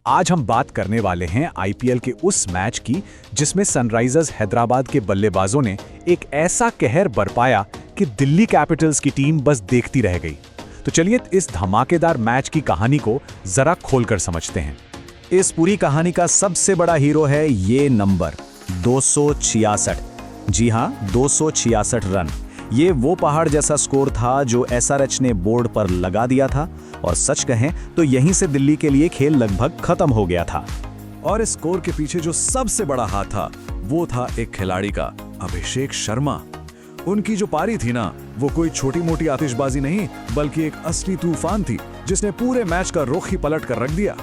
आज हम बात करने वाले हैं आईपीएल के उस मैच की जिसमें सनराइजर्स हैदराबाद के बल्लेबाजों ने एक ऐसा कहर बरपाया कि दिल्ली कैपिटल्स की टीम बस देखती रह गई। तो चलिए इस धमाकेदार मैच की कहानी को जरा खोलकर समझते हैं। इस पूरी कहानी का सबसे बड़ा हीरो है ये नंबर 266। जी हां, 266 रन। ये वो पहाड़ जैसा स्कोर था जो एसआरएच ने बोर्ड पर लगा दिया था और सच कहें तो यहीं से दिल्ली के लिए खेल लगभग खत्म हो गया था। और इस स्कोर के पीछे जो सबसे बड़ा हाथ था वो था एक खिलाड़ी का, अभिषेक शर्मा। उनकी जो पारी थी ना, वो कोई छोटी मोटी आतिशबाजी नहीं बल्कि एक असली तूफान थी जिसने पूरे मैच का रुख ही पलट कर रख दिया।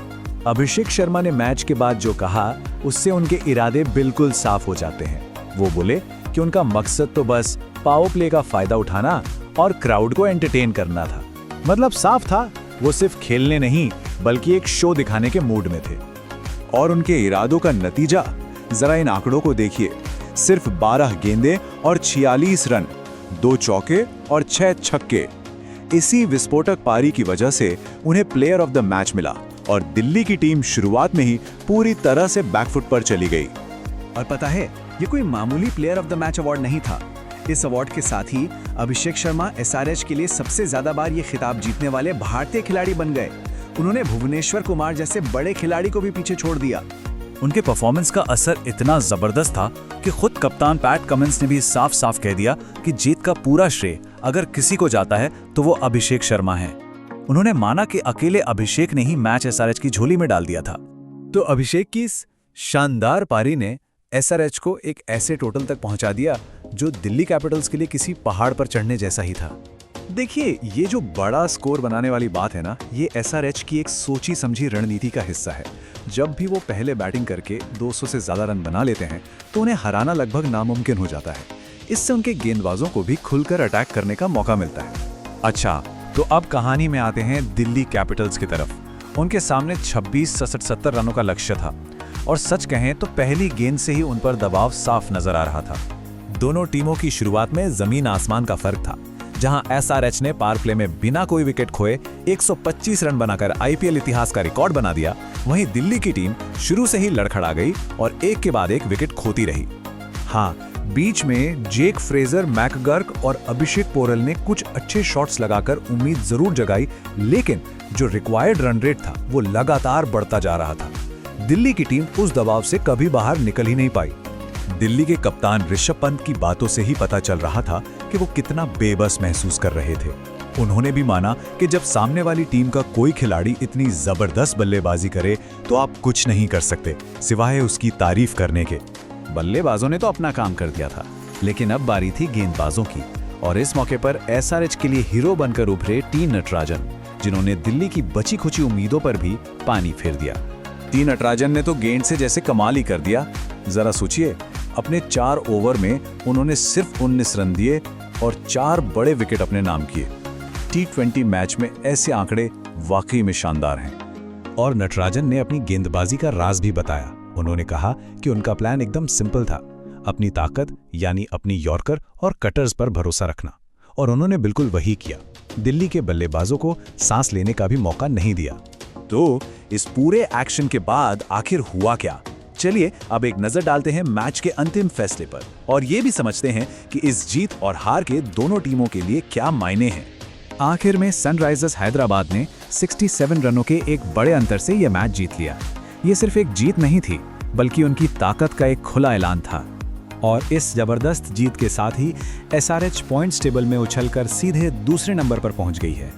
अभिषेक शर्मा ने मैच के बाद जो कहा उससे उनके इरादे बिल्कुल साफ हो जाते हैं। वो बोले कि उनका मकसद तो बस पावर प्ले का फायदा उठाना और क्राउड को एंटरटेन करना था। मतलब साफ था, वो सिर्फ खेलने नहीं बल्कि एक शो दिखाने के मूड में थे। और उनके इरादों का नतीजा जरा इन आंकड़ों को देखिए। सिर्फ 12 गेंदें और 46 रन, 2 चौके और 6 छक्के। इसी विस्फोटक पारी की वजह से उन्हें प्लेयर ऑफ द मैच मिला और दिल्ली की टीम शुरुआत में ही पूरी तरह से बैकफुट पर चली गई। और पता है, ये कोई मामूली player of the match award नहीं था। इस अवार्ड के साथ ही अभिषेक शर्मा एसआरएच के लिए सबसे ज्यादा बार ये खिताब जीतने वाले भारतीय खिलाड़ी बन गए। उन्होंने भुवनेश्वर कुमार जैसे बड़े खिलाड़ी को भी पीछे छोड़ दिया। उनके परफॉर्मेंस का असर इतना जबरदस्त था कि खुद कप्तान पैट कमिंस ने भी साफ साफ कह दिया कि जीत का पूरा श्रेय अगर किसी को जाता है तो वो अभिषेक शर्मा है। उन्होंने माना कि अकेले अभिषेक ने ही मैच एसआरएच की झोली में डाल दिया था। तो अभिषेक की इस शानदार पारी ने एसआरएच को एक ऐसे टोटल तक पहुंचा दिया जो दिल्ली कैपिटल्स के लिए किसी पहाड़ पर चढ़ने जैसा ही था। देखिए, ये जो बड़ा स्कोर बनाने वाली बात है ना, ये एसआरएच की एक सोची समझी रणनीति का हिस्सा है। जब भी वो पहले बैटिंग करके 200 से ज्यादा रन बना लेते हैं तो उन्हें हराना लगभग नामुमकिन हो जाता है। इससे उनके गेंदबाजों को भी खुलकर अटैक करने का मौका मिलता है। अच्छा, तो अब कहानी में आते हैं दिल्ली कैपिटल्स की तरफ। उनके सामने 26, 67, 70 रनों का लक्ष्य था और सच कहें तो पहली गेंद से ही उन पर दबाव साफ नजर आ रहा था। दोनों टीमों की शुरुआत में जमीन आसमान का फर्क था। जहां एसआरएच ने पावर प्ले में बिना कोई विकेट खोए 125 रन बनाकर आईपीएल इतिहास का रिकॉर्ड बना दिया, वहीं दिल्ली की टीम शुरू से ही लड़खड़ा गई और एक के बाद एक विकेट खोती रही। हाँ, बीच में जेक फ्रेजर, मैकगर्क और अभिषेक पोरल ने कुछ अच्छे शॉट्स लगाकर उम्मीद जरूर जगाई, लेकिन जो रिक्वायर्ड रन रेट था वो लगातार बढ़ता जा रहा था। दिल्ली की टीम उस दबाव से कभी बाहर निकल ही नहीं पाई। दिल्ली के कप्तान ऋषभ पंत की बातों से ही पता चल रहा था कि वो कितना बेबस महसूस कर रहे थे। उन्होंने भी माना कि जब सामने वाली टीम का कोई खिलाड़ी इतनी जबरदस्त बल्लेबाजी करे तो आप कुछ नहीं कर सकते सिवाय उसकी तारीफ करने के। बल्लेबाजों ने तो अपना काम कर दिया था, लेकिन अब बारी थी गेंदबाजों की। और इस मौके पर एसआरएच के लिए हीरो बनकर उभरे टी नटराजन, जिन्होंने दिल्ली की बची खुची उम्मीदों पर भी पानी फेर दिया। टी नटराजन ने तो गेंद से जैसे कमाल ही कर दिया। जरा सोचिए, अपने 4 ओवर में उन्होंने सिर्फ 19 रन दिए और 4 बड़े विकेट अपने नाम किए। T20 मैच में ऐसे आंकड़े वाकई में शानदार हैं। और नटराजन ने अपनी गेंदबाजी का राज भी बताया। उन्होंने कहा कि उनका प्लान एकदम सिंपल था, अपनी ताकत यानी अपनी यॉर्कर और कटर्स पर भरोसा रखना, और उन्होंने बिल्कुल वही किया। दिल्ली के बल्लेबाजों को सांस लेने का भी मौका नहीं दिया। तो इस पूरे एक्शन के बाद आखिर हुआ क्या? चलिए अब एक नजर डालते हैं मैच के अंतिम फैसले पर और ये भी समझते हैं कि इस जीत और हार के दोनों टीमों के लिए क्या मायने हैं। आखिर में सनराइजर्स हैदराबाद ने 67 रनों के एक बड़े अंतर से यह मैच जीत लिया। ये सिर्फ एक जीत नहीं थी बल्कि उनकी ताकत का एक खुला ऐलान था। और इस जबरदस्त जीत के साथ ही एसआरएच पॉइंट्स टेबल में उछलकर सीधे दूसरे नंबर पर पहुंच गई है।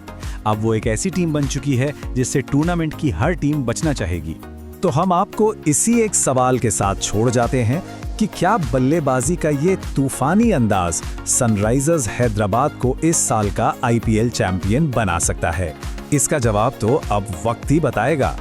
अब वो एक ऐसी टीम बन चुकी है जिससे टूर्नामेंट की हर टीम बचना चाहेगी। तो हम आपको इसी एक सवाल के साथ छोड़ जाते हैं कि क्या बल्लेबाजी का ये तूफानी अंदाज सनराइजर्स हैदराबाद को इस साल का आईपीएल चैंपियन बना सकता है? इसका जवाब तो अब वक्त ही बताएगा।